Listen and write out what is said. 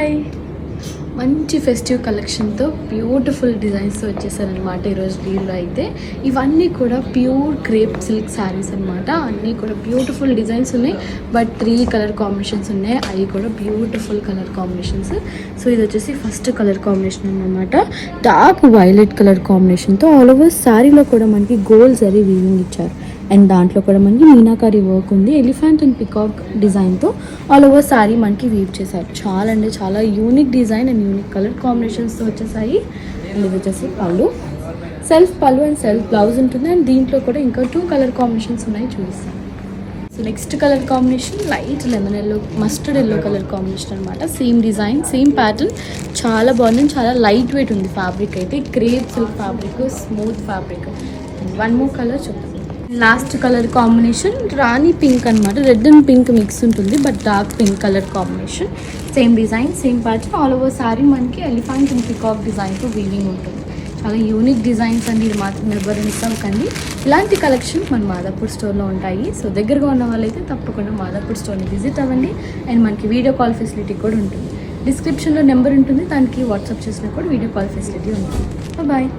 Hi, మంచి festive కలెక్షన్తో beautiful డిజైన్స్తో వచ్చేసారనమాట ఈరోజు డీల్లో అయితే. ఇవన్నీ కూడా ప్యూర్ క్రేప్ సిల్క్ శారీస్ అనమాట. అన్నీ కూడా బ్యూటిఫుల్ డిజైన్స్ ఉన్నాయి, బట్ 3 కలర్ కాంబినేషన్స్ ఉన్నాయి. అవి కూడా బ్యూటిఫుల్ కలర్ కాంబినేషన్స్. సో ఇది వచ్చేసి ఫస్ట్ కలర్ కాంబినేషన్ అనమాట. డార్క్ వైలెట్ కలర్ కాంబినేషన్తో ఆల్ ఓవర్ శారీలో కూడా మనకి గోల్డ్ జరీ వీవింగ్ ఇచ్చారు. అండ్ దాంట్లో కూడా మనకి మీనాకారి వర్క్ ఉంది. ఎలిఫెంట్ అండ్ పికాక్ డిజైన్తో ఆల్ ఓవర్ శారీ మనకి వీవ్ చేశారు. చాలా అంటే చాలా unique design and unique colour కాంబినేషన్స్తో వచ్చేసాయి. అండ్ ఇది వచ్చేసి పళ్ళు, సెల్ఫ్ పళ్ళు అండ్ సెల్ఫ్ బ్లౌజ్ ఉంటుంది. అండ్ దీంట్లో కూడా ఇంకా 2 కలర్ కాంబినేషన్స్ ఉన్నాయి, చూపిస్తాను. So next colour combination light lemon yellow, mustard yellow colour combination అనమాట. సేమ్ డిజైన్, సేమ్ ప్యాటర్న్, చాలా బాగుంది. చాలా లైట్ వెయిట్ ఉంది ఫ్యాబ్రిక్ అయితే. Crepe silk fabric, smooth fabric. 1 more colour చూద్దాం. లాస్ట్ కలర్ కాంబినేషన్ రాణి పింక్ అనమాట. రెడ్ అండ్ పింక్ మిక్స్ ఉంటుంది, but dark pink colour combination. Same design, same pattern. All over sorry మనకి elephant and peacock డిజైన్తో weaving ఉంటుంది. చాలా unique designs అండి, ఇది మాత్రం ఎవరు మిస్ అవ్వకండి. ఇలాంటి కలెక్షన్ మన మాదాపూర్ స్టోర్లో ఉంటాయి. సో దగ్గరగా ఉన్న వాళ్ళైతే తప్పకుండా మాదాపూర్ స్టోర్ని విజిట్ అవ్వండి. అండ్ మనకి వీడియో కాల్ ఫెసిలిటీ కూడా ఉంటుంది. డిస్క్రిప్షన్లో నెంబర్ ఉంటుంది, దానికి వాట్సాప్ చేసినా కూడా వీడియో కాల్ ఫెసిలిటీ ఉంటుంది. బాయ్.